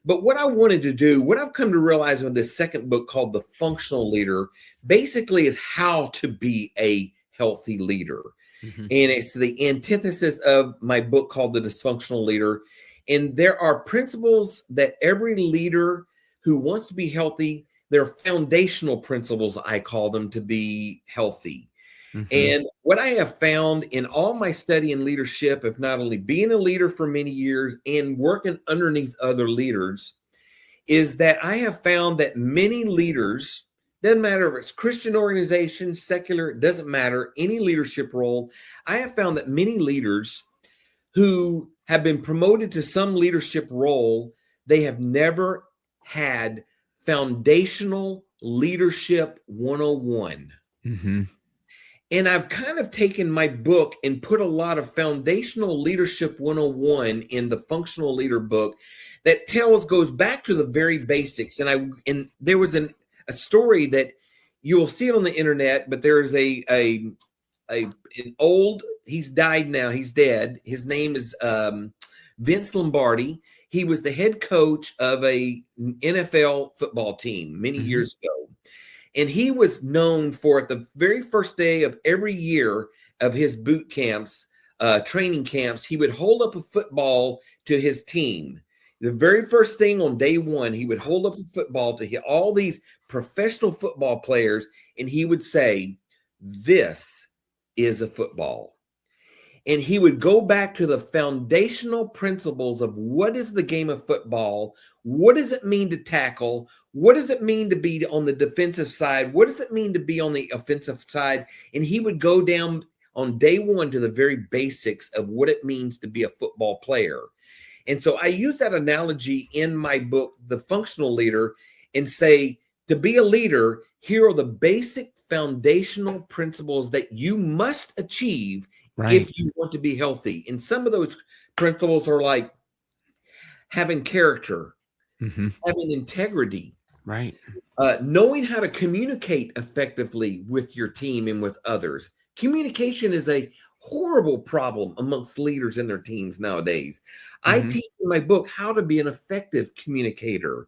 But what I wanted to do, what I've come to realize with this second book called The Functional Leader, basically is how to be a healthy leader. And it's the antithesis of my book called The Dysfunctional Leader. And there are principles that every leader who wants to be healthy, they're foundational principles, I call them, to be healthy. And what I have found in all my study in leadership, of not only being a leader for many years and working underneath other leaders, is that I have found that many leaders, doesn't matter if it's Christian organizations, secular, it doesn't matter, any leadership role, I have found that many leaders who have been promoted to some leadership role, they have never had foundational leadership 101. And I've kind of taken my book and put a lot of foundational leadership 101 in the Functional Leader book that goes back to the very basics. And there was an story that you'll see it on the internet, but there is an old, he's died now, he's dead. His name is Vince Lombardi. He was the head coach of a NFL football team many years ago. And he was known for, at the very first day of every year of his boot camps, training camps, he would hold up a football to his team. The very first thing on day one, he would hold up a football to all these professional football players, and he would say, "This is a football." And he would go back to the foundational principles of what is the game of football? What does it mean to tackle? What does it mean to be on the defensive side? What does it mean to be on the offensive side? And he would go down on day one to the very basics of what it means to be a football player. And so I use that analogy in my book, The Functional Leader, and say, to be a leader, here are the basic foundational principles that you must achieve if you want to be healthy. And some of those principles are like having character, having integrity, knowing how to communicate effectively with your team and with others. Communication is a horrible problem amongst leaders and their teams nowadays. I teach in my book how to be an effective communicator.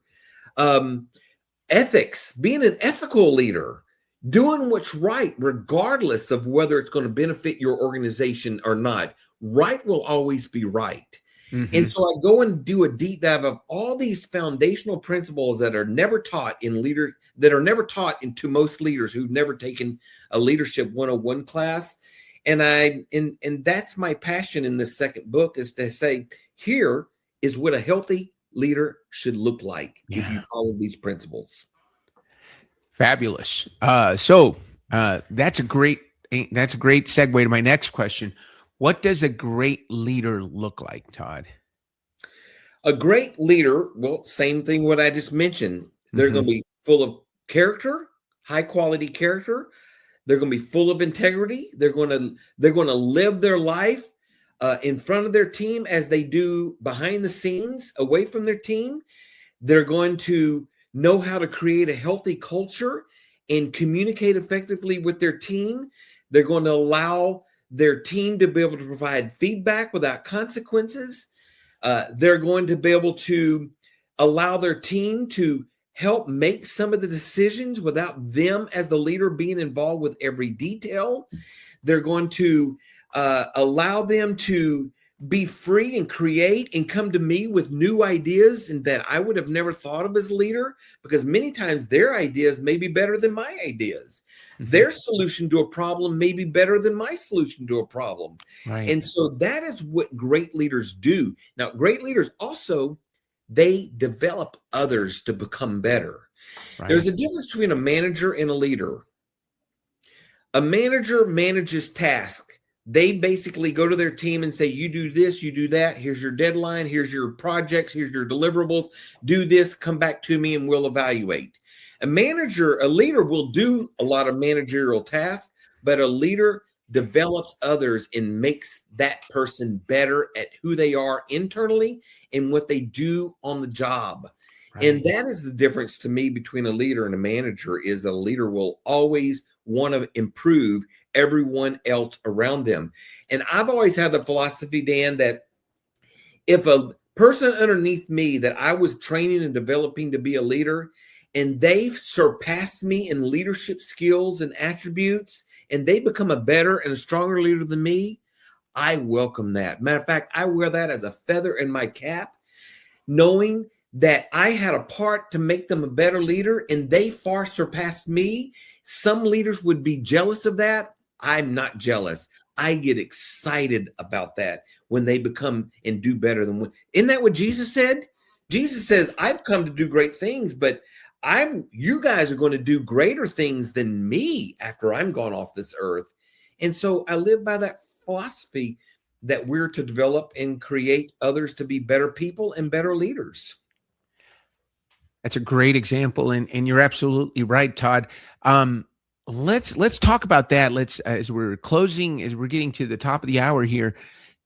Ethics, being an ethical leader, doing what's right, regardless of whether it's going to benefit your organization or not. Right will always be right. And so I go and do a deep dive of all these foundational principles that are never taught to most leaders who've never taken a leadership 101 class. And that's my passion in this second book, is to say, here is what a healthy leader should look like if you follow these principles. Fabulous. So that's a great segue to my next question. What does a great leader look like, Todd? A great leader, well, same thing what I just mentioned. They're going to be full of character, high quality character. They're going to be full of integrity. They're going to live their life in front of their team as they do behind the scenes, away from their team. They're going to know how to create a healthy culture and communicate effectively with their team. They're going to allow their team to be able to provide feedback without consequences. They're going to be able to allow their team to help make some of the decisions without them as the leader being involved with every detail. They're going to allow them to be free and create and come to me with new ideas and that I would have never thought of as a leader, because many times their ideas may be better than my ideas. Mm-hmm. Their solution to a problem may be better than my solution to a problem. Right. And so that is what great leaders do. Now, great leaders also, they develop others to become better. Right. There's a difference between a manager and a leader. A manager manages tasks. They basically go to their team and say, you do this, you do that. Here's your deadline. Here's your projects. Here's your deliverables. Do this, come back to me, and we'll evaluate. A leader will do a lot of managerial tasks, but a leader develops others and makes that person better at who they are internally and what they do on the job. Right. And that is the difference to me between a leader and a manager, is a leader will always want to improve everyone else around them. And I've always had the philosophy, Dan, that if a person underneath me that I was training and developing to be a leader, and they've surpassed me in leadership skills and attributes, and they become a better and a stronger leader than me, I welcome that. Matter of fact, I wear that as a feather in my cap, knowing that I had a part to make them a better leader and they far surpassed me. Some leaders would be jealous of that. I'm not jealous. I get excited about that when they become and do better than. Isn't that what Jesus said? Jesus says, I've come to do great things, but you guys are going to do greater things than me after I'm gone off this earth. And so I live by that philosophy that we're to develop and create others to be better people and better leaders. That's a great example, and you're absolutely right, Todd. Let's talk about that. As we're closing, as we're getting to the top of the hour here,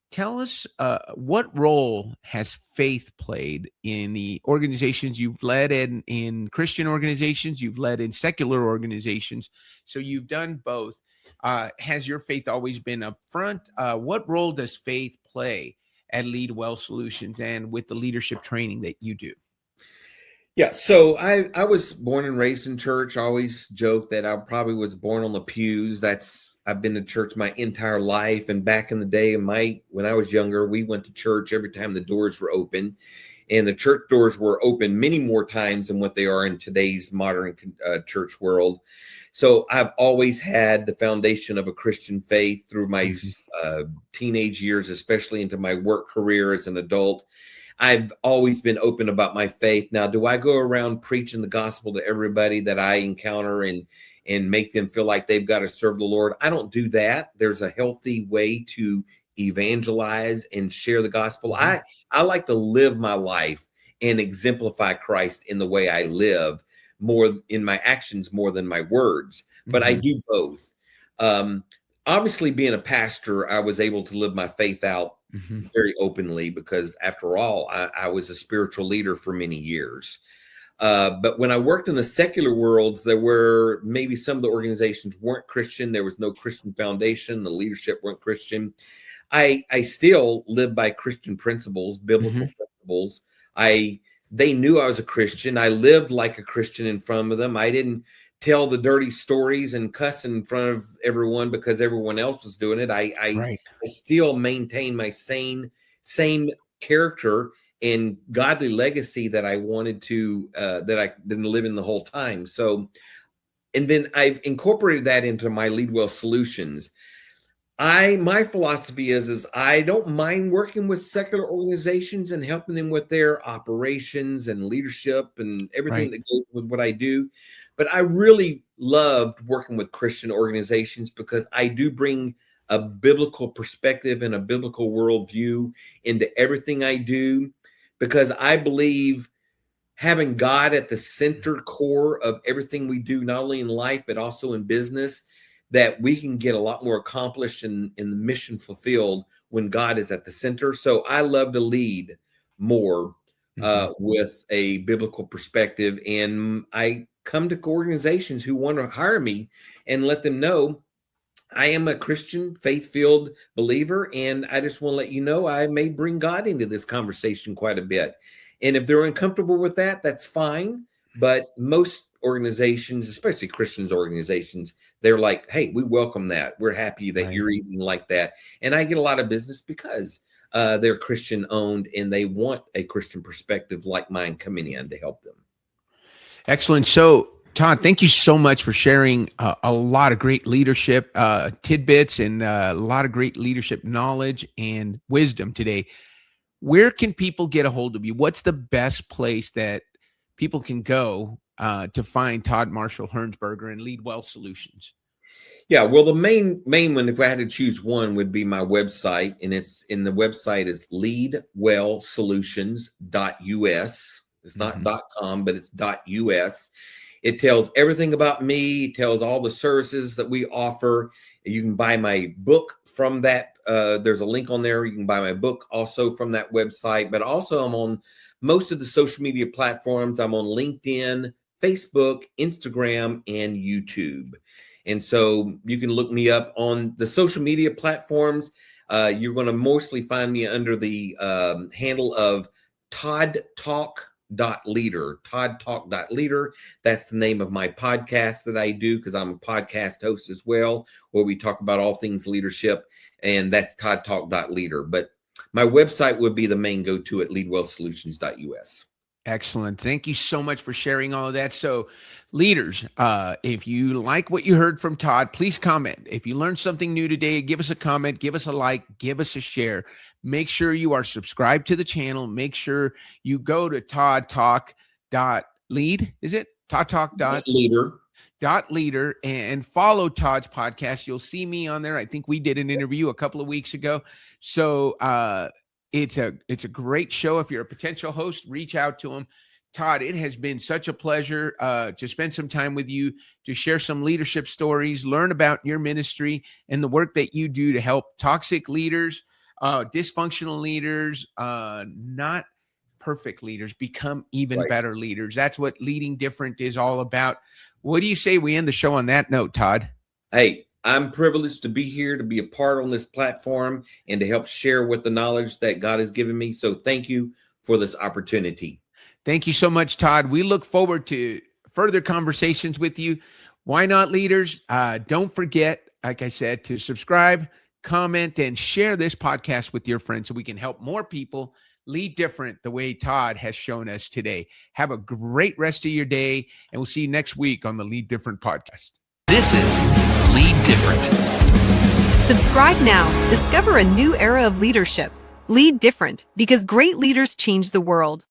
tell us what role has faith played in the organizations you've led, in Christian organizations, you've led in secular organizations. So you've done both. Has your faith always been up front? What role does faith play at Leadwell Solutions and with the leadership training that you do? Yeah, so I was born and raised in church. I always joke that I probably was born on the pews. I've been to church my entire life. And back in the day, when I was younger, we went to church every time the doors were open. And the church doors were open many more times than what they are in today's modern church world. So I've always had the foundation of a Christian faith through my teenage years, especially into my work career as an adult. I've always been open about my faith. Now, do I go around preaching the gospel to everybody that I encounter and make them feel like they've got to serve the Lord? I don't do that. There's a healthy way to evangelize and share the gospel. I like to live my life and exemplify Christ in the way I live, more in my actions more than my words. But I do both. Obviously, being a pastor, I was able to live my faith out very openly because, after all, I was a spiritual leader for many years. But when I worked in the secular worlds, there were maybe some of the organizations weren't Christian. There was no Christian foundation. The leadership weren't Christian. I still live by Christian principles, biblical principles. They knew I was a Christian. I lived like a Christian in front of them. I didn't tell the dirty stories and cuss in front of everyone because everyone else was doing it. I still maintain my same character and godly legacy that I wanted to, that I didn't live in the whole time. So, and then I've incorporated that into my Leadwell Solutions. My philosophy is I don't mind working with secular organizations and helping them with their operations and leadership and everything that goes with what I do. But I really loved working with Christian organizations because I do bring a biblical perspective and a biblical worldview into everything I do, because I believe having God at the center core of everything we do, not only in life, but also in business, that we can get a lot more accomplished in the mission fulfilled when God is at the center. So I love to lead more with a biblical perspective. And I come to organizations who want to hire me and let them know I am a Christian, faith-filled believer, and I just want to let you know I may bring God into this conversation quite a bit. And if they're uncomfortable with that, that's fine. But most organizations, especially Christians organizations, they're like, hey, we welcome that. We're happy that you're even like that. And I get a lot of business because they're Christian owned and they want a Christian perspective like mine coming in to help them. Excellent. So, Todd, thank you so much for sharing a lot of great leadership tidbits and a lot of great leadership knowledge and wisdom today. Where can people get a hold of you? What's the best place that people can go to find Todd Marshall Hearnsberger and Lead Well Solutions? Yeah, well, the main one, if I had to choose one, would be my website, and the website is leadwellsolutions.us. It's not .com, but it's .us. It tells everything about me. It tells all the services that we offer. You can buy my book from that. There's a link on there. You can buy my book also from that website. But also I'm on most of the social media platforms. I'm on LinkedIn, Facebook, Instagram, and YouTube. And so you can look me up on the social media platforms. You're going to mostly find me under the handle of toddtalk.leader. toddtalk.leader. That's the name of my podcast that I do because I'm a podcast host as well, where we talk about all things leadership, and that's toddtalk.leader. But my website would be the main go-to at leadwellsolutions.us. Excellent. Thank you so much for sharing all of that. So leaders, if you like what you heard from Todd, please comment. If you learned something new today, give us a comment, give us a like, give us a share. Make sure you are subscribed to the channel. Make sure you go to toddtalk.lead. Is it? toddtalk.leader and follow Todd's podcast. You'll see me on there. I think we did an interview a couple of weeks ago. So, it's a great show. If you're a potential host, reach out to him. Todd, it has been such a pleasure to spend some time with you, to share some leadership stories, learn about your ministry and the work that you do to help toxic leaders, dysfunctional leaders, not perfect leaders, become even better leaders. That's what Leading Different is all about. What do you say we end the show on that note, Todd? Hey, I'm privileged to be here, to be a part on this platform, and to help share with the knowledge that God has given me. So thank you for this opportunity. Thank you so much, Todd. We look forward to further conversations with you. Why not, leaders? Don't forget, like I said, to subscribe, comment, and share this podcast with your friends so we can help more people lead different the way Todd has shown us today. Have a great rest of your day, and we'll see you next week on the Lead Different podcast. This is Lead Different. Subscribe now. Discover a new era of leadership. Lead different because great leaders change the world.